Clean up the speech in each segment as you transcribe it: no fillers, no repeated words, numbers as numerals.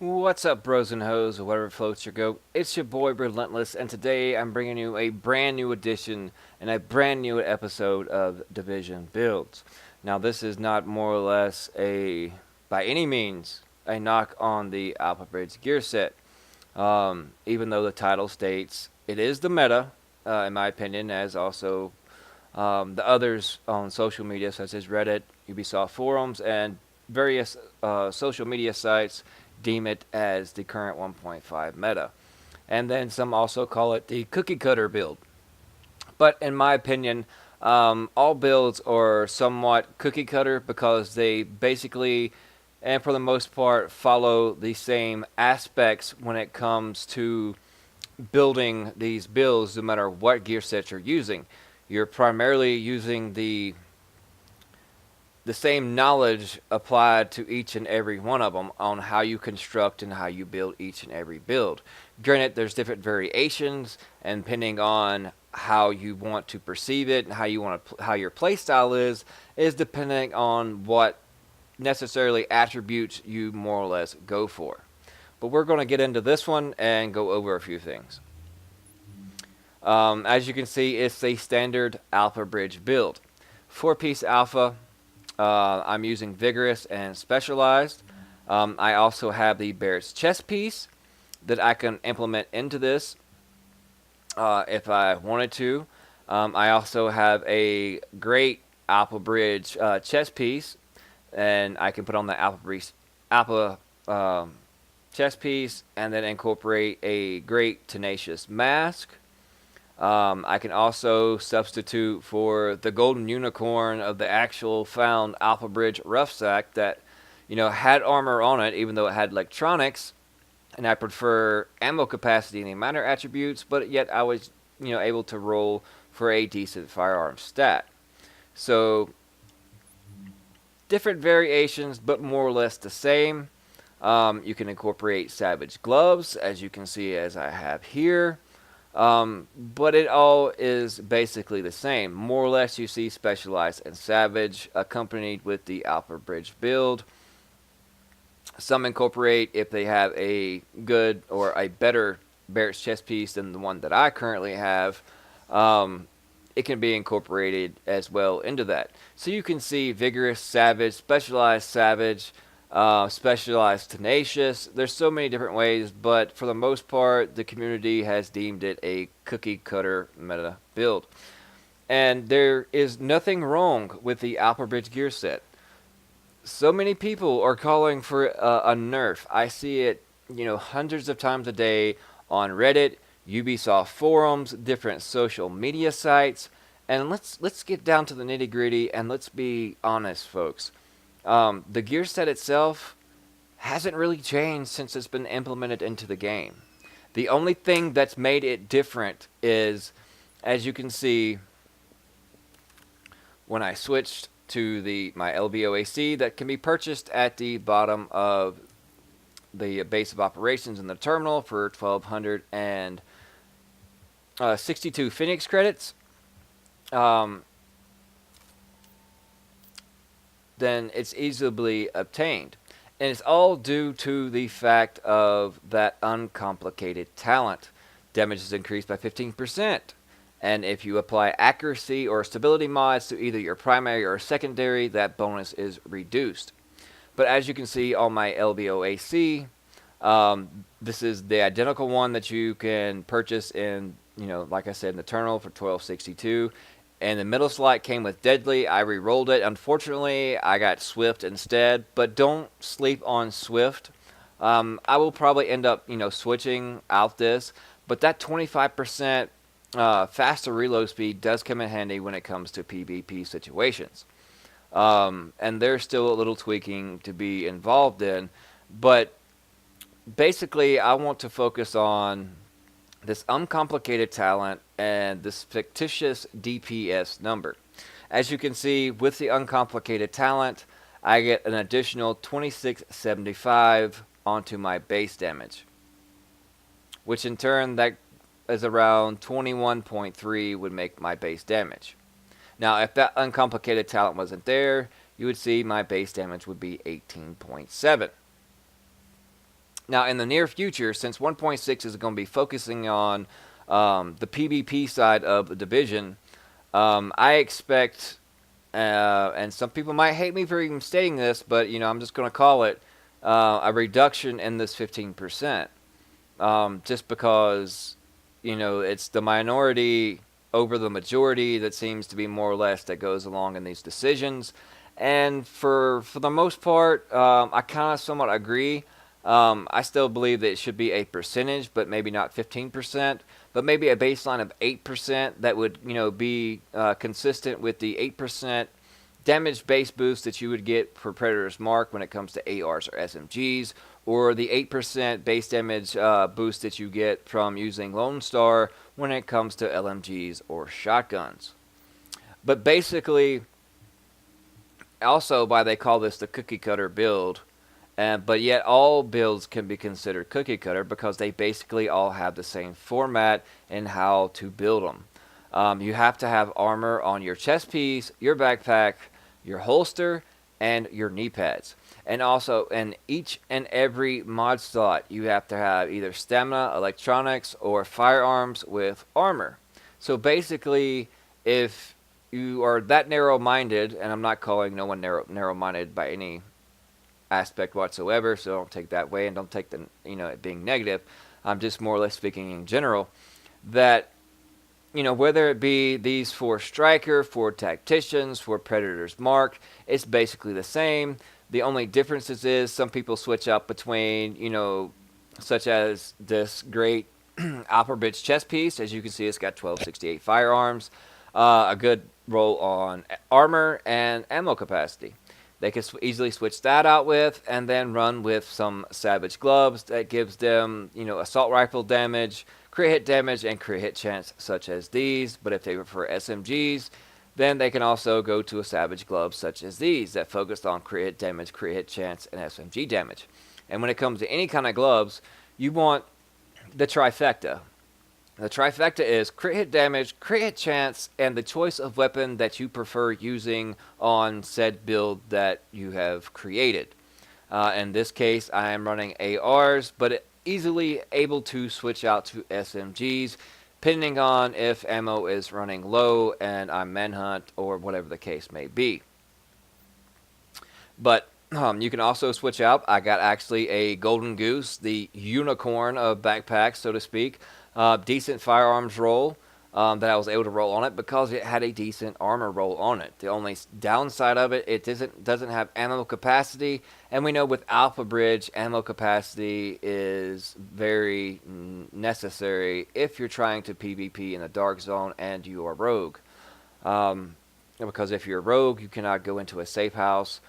What's up, bros and hoes, or whatever floats your goat? It's your boy Relentless, and today I'm bringing you a brand new edition and a brand new episode of Division Builds. Now, this is not more or less by any means, a knock on the AlphaBridge gear set. Even though the title states it is the meta, in my opinion, as also the others on social media, such as Reddit, Ubisoft forums, and various social media sites deem it as the current 1.5 meta. And then some also call it the cookie cutter build. But in my opinion, all builds are somewhat cookie cutter because they basically, and for the most part, follow the same aspects when it comes to building these builds, no matter what gear set you're using. You're primarily using the same knowledge applied to each and every one of them on how you construct and how you build each and every build. Granted, there's different variations, and depending on how you want to perceive it and how your playstyle is depending on what necessarily attributes you more or less go for. But we're going to get into this one and go over a few things. As you can see, it's a standard AlphaBridge build. 4-piece Alpha. I'm using Vigorous and Specialized. I also have the Barrett's chest piece that I can implement into this if I wanted to. I also have a great AlphaBridge chest piece, and I can put on the Alpha chest piece and then incorporate a great Tenacious mask. I can also substitute for the golden unicorn of the actual found AlphaBridge rough sack that, had armor on it, even though it had electronics. And I prefer ammo capacity and the minor attributes, but yet I was, able to roll for a decent firearm stat. So, different variations, but more or less the same. You can incorporate Savage gloves, as you can see as I have here. But it all is basically the same. More or less, you see Specialized and Savage accompanied with the AlphaBridge build. Some incorporate, if they have a good or a better Barrett's chest piece than the one that I currently have, it can be incorporated as well into that. So you can see Vigorous Savage, Specialized Savage, Specialized Tenacious. There's so many different ways, but for the most part, the community has deemed it a cookie cutter meta build. And there is nothing wrong with the AlphaBridge gear set. So many people are calling for a nerf. I see it, hundreds of times a day on Reddit, Ubisoft forums, different social media sites. And let's get down to the nitty gritty and let's be honest, folks. The gear set itself hasn't really changed since it's been implemented into the game. The only thing that's made it different is, as you can see, when I switched to my LBOAC that can be purchased at the bottom of the base of operations in the terminal for 1,262 Phoenix credits. Then it's easily obtained. And it's all due to the fact of that uncomplicated talent. Damage is increased by 15%. And if you apply accuracy or stability mods to either your primary or secondary, that bonus is reduced. But as you can see on my LBOAC, this is the identical one that you can purchase in, like I said, in the terminal for 1262. And the middle slot came with Deadly. I re-rolled it. Unfortunately, I got Swift instead. But don't sleep on Swift. I will probably end up, switching out this. But that 25% faster reload speed does come in handy when it comes to PvP situations. And there's still a little tweaking to be involved in. But basically, I want to focus on this uncomplicated talent and this fictitious DPS number. As you can see, with the uncomplicated talent, I get an additional 2675 onto my base damage, which in turn that is around 21.3 would make my base damage. Now, if that uncomplicated talent wasn't there, you would see my base damage would be 18.7. Now, in the near future, since 1.6 is going to be focusing on the PvP side of the division, I expect, and some people might hate me for even stating this, but I'm just going to call it a reduction in this 15%, just because it's the minority over the majority that seems to be more or less that goes along in these decisions. And for the most part, I kind of somewhat agree. I still believe that it should be a percentage, but maybe not 15%, but maybe a baseline of 8% that would be consistent with the 8% damage base boost that you would get for Predator's Mark when it comes to ARs or SMGs, or the 8% base damage boost that you get from using Lone Star when it comes to LMGs or shotguns. But basically, also why they call this the cookie cutter build, but yet all builds can be considered cookie cutter because they basically all have the same format and how to build them. You have to have armor on your chest piece, your backpack, your holster, and your knee pads. And also, in each and every mod slot, you have to have either stamina, electronics, or firearms with armor. So basically, if you are that narrow-minded, and I'm not calling no one narrow-minded by any aspect whatsoever, so don't take that way and don't take the it being negative. I'm just more or less speaking in general that whether it be these for striker, for tacticians, for Predator's Mark, it's basically the same. The only differences is some people switch up between such as this great AlphaBridge chest piece. As you can see, it's got 1268 firearms, a good roll on armor and ammo capacity. They can easily switch that out with, and then run with some Savage Gloves that gives them, assault rifle damage, crit hit damage, and crit hit chance such as these. But if they prefer SMGs, then they can also go to a Savage Glove such as these that focus on crit hit damage, crit hit chance, and SMG damage. And when it comes to any kind of gloves, you want the trifecta. The trifecta is crit hit damage, crit hit chance, and the choice of weapon that you prefer using on said build that you have created. In this case, I am running ARs, but easily able to switch out to SMGs, depending on if ammo is running low and I'm manhunt or whatever the case may be. But you can also switch out. I got actually a Golden Goose, the unicorn of backpacks, so to speak. Decent firearms roll that I was able to roll on it because it had a decent armor roll on it. The only downside of it, it doesn't have ammo capacity, and we know with AlphaBridge, ammo capacity is very necessary if you're trying to PvP in the dark zone and you are rogue. Because if you're rogue, you cannot go into a safe house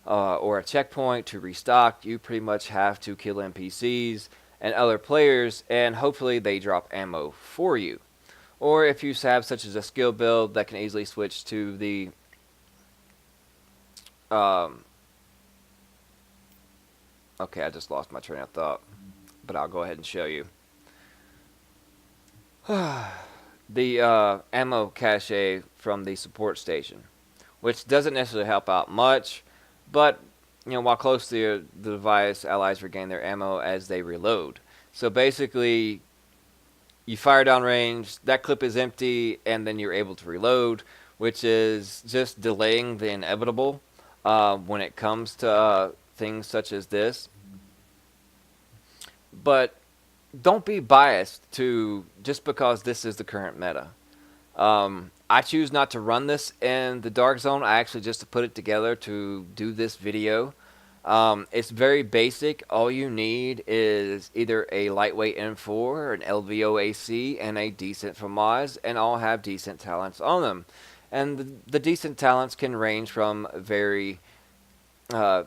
or a checkpoint to restock. You pretty much have to kill NPCs and other players, and hopefully they drop ammo for you. Or if you have such as a skill build that can easily switch to the okay, I just lost my train of thought, but I'll go ahead and show you. The ammo cache from the support station, which doesn't necessarily help out much, but while close to the device, allies regain their ammo as they reload. So basically, you fire downrange, that clip is empty, and then you're able to reload, which is just delaying the inevitable when it comes to things such as this. But don't be biased to just because this is the current meta. I choose not to run this in the dark zone. I actually just to put it together to do this video. It's very basic. All you need is either a lightweight M4 or an LVOAC and a decent FAMAS, and all have decent talents on them. And the decent talents can range from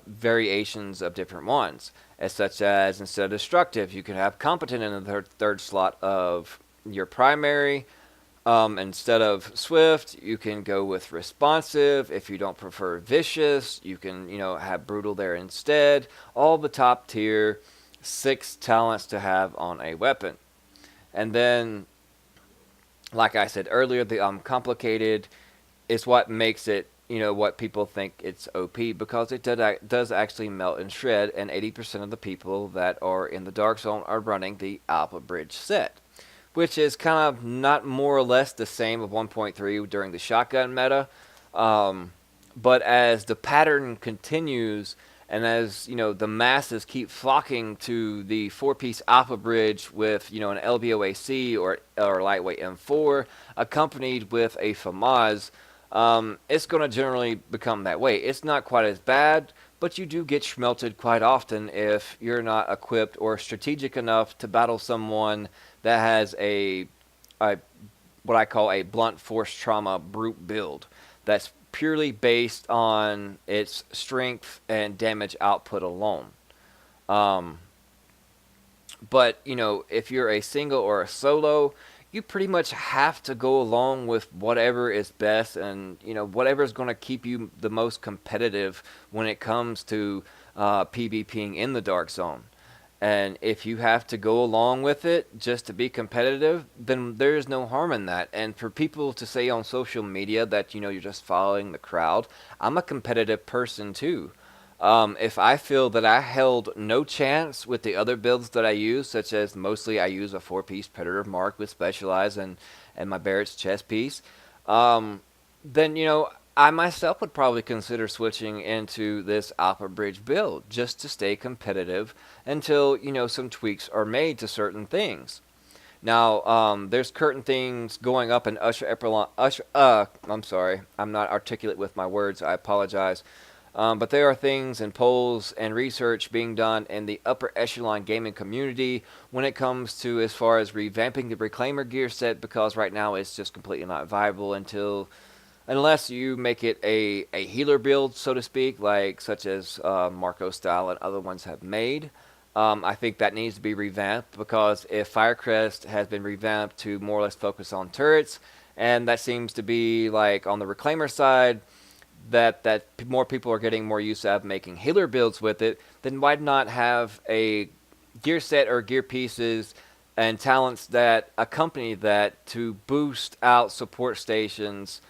variations of different ones, as such as instead of destructive, you can have competent in the third slot of your primary. Instead of swift, you can go with responsive. If you don't prefer vicious, you can, have brutal there instead. All the top tier 6 talents to have on a weapon. And then, like I said earlier, the complicated is what makes it what people think it's OP, because it does actually melt and shred, and 80% of the people that are in the Dark Zone are running the AlphaBridge set, which is kind of not more or less the same of 1.3 during the shotgun meta. Um, but as the pattern continues, and as the masses keep flocking to the four-piece AlphaBridge with an LVOAC or lightweight M4 accompanied with a FAMAS, it's going to generally become that way. It's not quite as bad, but you do get schmelted quite often if you're not equipped or strategic enough to battle someone that has a what I call a blunt force trauma brute build that's purely based on its strength and damage output alone. Um, but if you're a single or a solo, you pretty much have to go along with whatever is best, and whatever is going to keep you the most competitive when it comes to PvPing in the Dark Zone. And if you have to go along with it just to be competitive, then there's no harm in that. And for people to say on social media that you're just following the crowd, I'm a competitive person too. If I feel that I held no chance with the other builds that I use, such as mostly I use a four-piece Predator Mark with Specialize and my Barrett's chest piece, then I myself would probably consider switching into this AlphaBridge build just to stay competitive until some tweaks are made to certain things. Now, there's certain things going up in I'm sorry, I'm not articulate with my words. I apologize. But there are things and polls and research being done in the upper echelon gaming community when it comes to as far as revamping the Reclaimer gear set, because right now it's just completely not viable unless you make it a healer build, so to speak, like such as Marco Style and other ones have made. I think that needs to be revamped, because if Firecrest has been revamped to more or less focus on turrets, and that seems to be like on the Reclaimer side, that more people are getting more use out of making healer builds with it, then why not have a gear set or gear pieces and talents that accompany that to boost out support stations,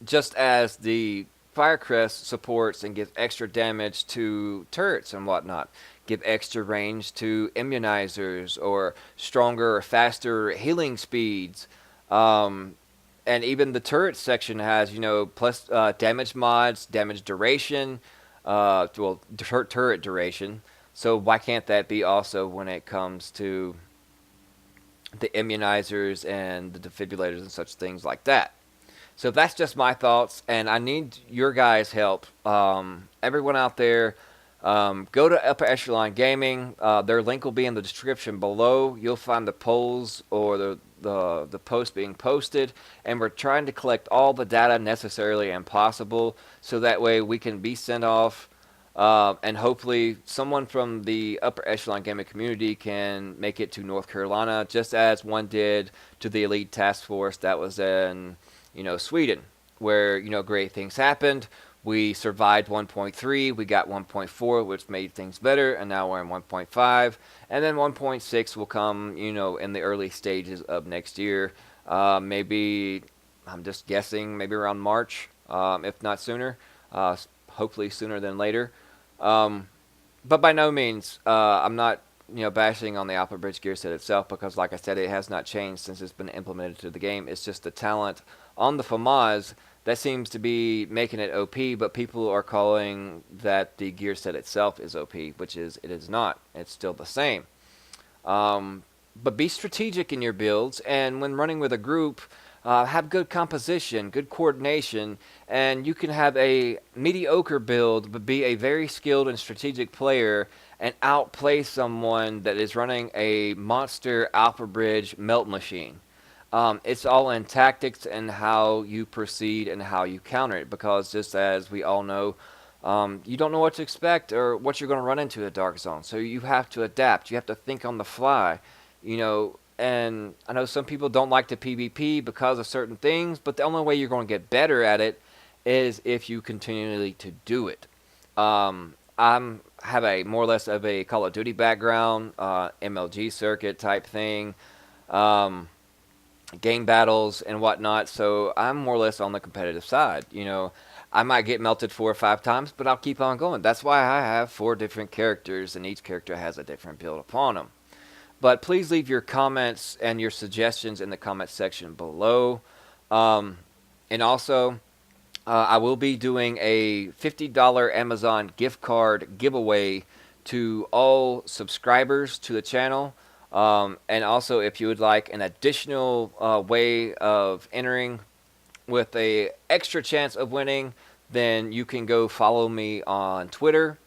just as the Firecrest supports and gives extra damage to turrets and whatnot, give extra range to immunizers, or stronger or faster healing speeds. And even the turret section has, plus damage mods, damage duration, turret duration. So why can't that be also when it comes to the immunizers and the defibrillators and such things like that? So that's just my thoughts, and I need your guys' help. Everyone out there, go to Upper Echelon Gaming. Their link will be in the description below. You'll find the polls or the post being posted, and we're trying to collect all the data necessarily and possible, so that way we can be sent off, and hopefully someone from the Upper Echelon Gaming community can make it to North Carolina, just as one did to the Elite Task Force that was in Sweden, where great things happened. We survived 1.3, we got 1.4, which made things better, and now we're in 1.5, and then 1.6 will come, in the early stages of next year. Maybe, I'm just guessing, maybe around March, if not sooner. Hopefully sooner than later. But by no means, I'm not, bashing on the AlphaBridge gear set itself, because like I said, it has not changed since it's been implemented to the game. It's just the talent on the FAMAS that seems to be making it OP, but people are calling that the gear set itself is OP, which it is not. It's still the same. But be strategic in your builds, and when running with a group, have good composition, good coordination, and you can have a mediocre build, but be a very skilled and strategic player and outplay someone that is running a monster AlphaBridge melt machine. It's all in tactics and how you proceed and how you counter it, because just as we all know, you don't know what to expect or what you're going to run into in the Dark Zone. So you have to adapt. You have to think on the fly, and I know some people don't like to PvP because of certain things, but the only way you're going to get better at it is if you continually to do it. I have a more or less of a Call of Duty background, MLG circuit type thing. game battles and whatnot. So I'm more or less on the competitive side. I might get melted 4 or 5 times, but I'll keep on going. That's why I have 4 different characters, and each character has a different build upon them. But please leave your comments and your suggestions in the comment section below. And also, I will be doing a $50 Amazon gift card giveaway to all subscribers to the channel. And also, if you would like an additional way of entering with a extra chance of winning, then you can go follow me on Twitter,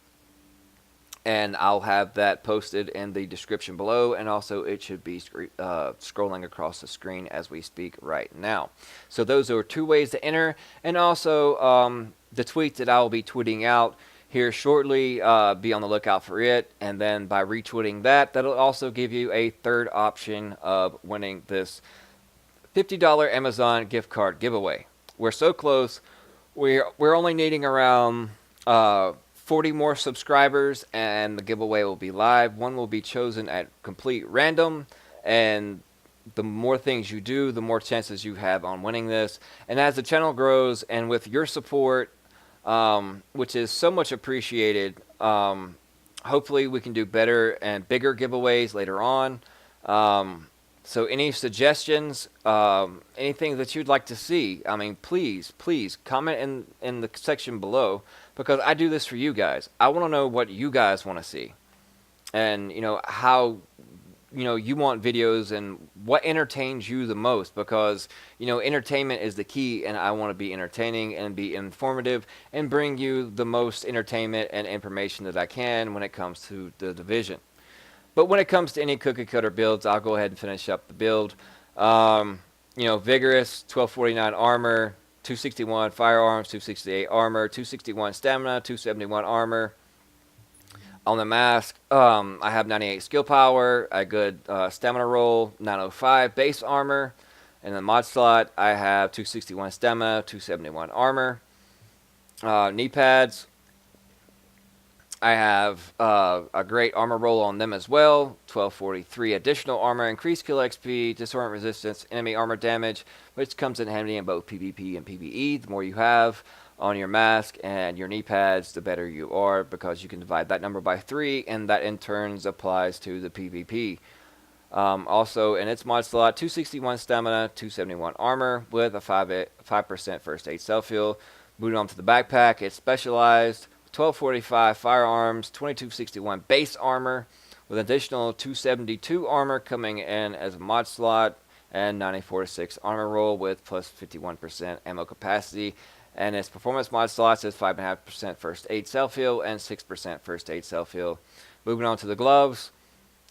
and I'll have that posted in the description below, and also it should be scrolling across the screen as we speak right now. So those are 2 ways to enter, and also the tweet that I will be tweeting out here shortly, be on the lookout for it, and then by retweeting that'll also give you a 3rd option of winning this $50 Amazon gift card giveaway. We're so close. We're only needing around 40 more subscribers, and the giveaway will be live. One will be chosen at complete random, and the more things you do, the more chances you have on winning this. And as the channel grows, and with your support, which is so much appreciated, hopefully we can do better and bigger giveaways later on. So any suggestions, anything that you'd like to see, I mean, please comment in the section below, because I do this for you guys. I want to know what you guys want to see, and how you want videos, and what entertains you the most, because entertainment is the key, and I want to be entertaining and be informative and bring you the most entertainment and information that I can when it comes to the division. But when it comes to any cookie cutter builds, I'll go ahead and finish up the build. Vigorous, 1249 armor, 261 firearms, 268 armor, 261 stamina, 271 armor. On the mask, I have 98 skill power, a good stamina roll, 905 base armor. In the mod slot, I have 261 stamina, 271 armor. Knee pads, I have a great armor roll on them as well. 1243 additional armor, increased kill XP, disorient resistance, enemy armor damage, which comes in handy in both PvP and PvE. The more you have on your mask and your knee pads, the better you are, because you can divide that number by 3, and that in turn applies to the PvP. Also, in its mod slot, 261 stamina, 271 armor, with a 5% first aid self-heal. Moving on to the backpack, it's specialized. 1245 firearms, 2261 base armor, with additional 272 armor coming in as a mod slot, and 946 armor roll with plus 51% ammo capacity. And its performance mod slots is 5.5% first aid self-heal and 6% first aid self-heal. Moving on to the gloves,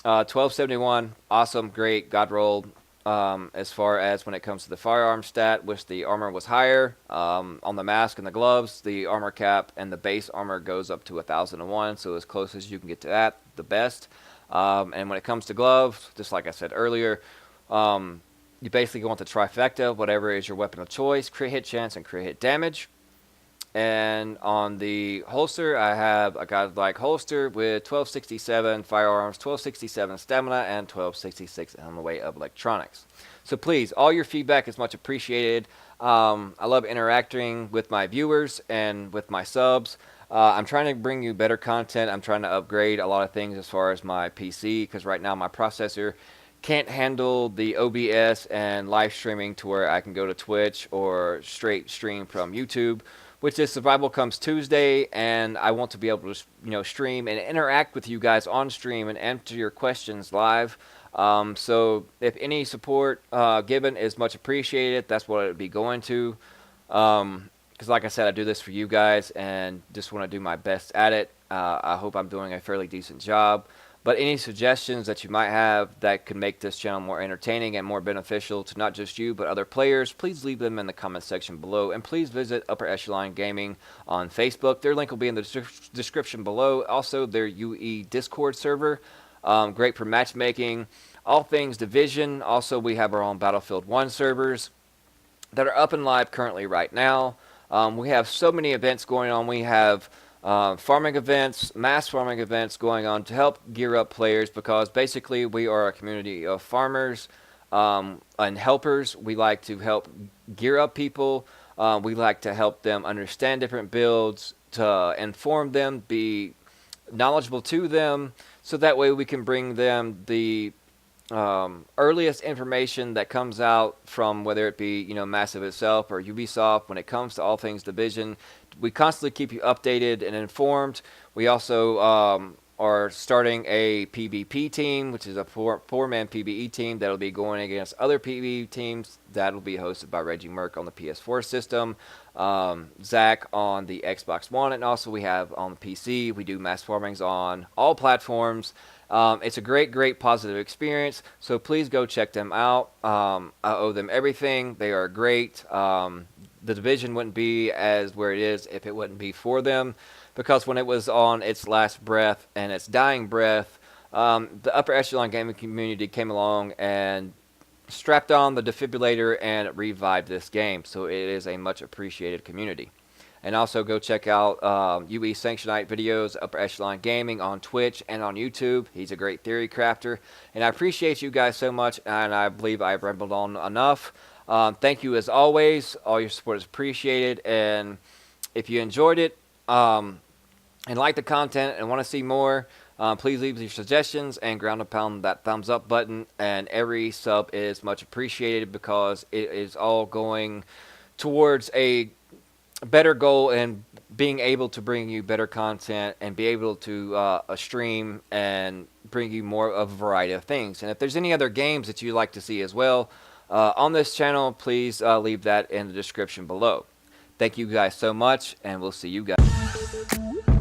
1271, awesome, great, god roll. As far as when it comes to the firearm stat, which the armor was higher. On the mask and the gloves, the armor cap and the base armor goes up to 1001, so as close as you can get to that, the best. And when it comes to gloves, just like I said earlier, you basically want the trifecta, whatever is your weapon of choice, crit hit chance and crit hit damage. And on the holster, I have a godlike holster with 1267 firearms, 1267 stamina, and 1266 on the way of electronics. So please, all your feedback is much appreciated. I love interacting with my viewers and with my subs. I'm trying to bring you better content. I'm trying to upgrade a lot of things as far as my PC, because right now my processor can't handle the OBS and live streaming to where I can go to Twitch or straight stream from YouTube, which is Survival Comes Tuesday, and I want to be able to stream and interact with you guys on stream and answer your questions live. So if any support given is much appreciated, that's what it would be going to. Because like I said, I do this for you guys and just want to do my best at it. I hope I'm doing a fairly decent job. But any suggestions that you might have that could make this channel more entertaining and more beneficial to not just you but other players, please leave them in the comment section below. And please visit Upper Echelon Gaming on Facebook. Their link will be in the description below. Also, their UE Discord server, great for matchmaking, all things Division. Also, we have our own Battlefield 1 servers that are up and live currently right now. We have so many events going on. We have farming events, mass farming events going on to help gear up players, because basically we are a community of farmers and helpers. We like to help gear up people. We like to help them understand different builds, to inform them, be knowledgeable to them, so that way we can bring them the earliest information that comes out from, whether it be Massive itself or Ubisoft, when it comes to all things Division. We constantly keep you updated and informed. We also are starting a PvP team, which is a four-man PvE team that'll be going against other PvE teams. That'll be hosted by Reggie Merck on the PS4 system, Zach on the Xbox One, and also we have on the PC. We do mass farmings on all platforms. It's a great positive experience, so please go check them out. I owe them everything. They are great. The Division wouldn't be as where it is if it wouldn't be for them, because when it was on its last breath and its dying breath, the upper echelon gaming community came along and strapped on the defibrillator and revived this game. So it is a much appreciated community. And also go check out UE Sanctionite videos, Upper Echelon Gaming on Twitch and on YouTube. He's a great theory crafter. And I appreciate you guys so much, and I believe I've rambled on enough. Thank you as always. All your support is appreciated. And if you enjoyed it and like the content and want to see more, please leave your suggestions and ground and pound that thumbs up button. And every sub is much appreciated, because it is all going towards a better goal and being able to bring you better content and be able to stream and bring you more of a variety of things. And if there's any other games that you'd like to see as well on this channel, please leave that in the description below. Thank you guys so much, and we'll see you guys.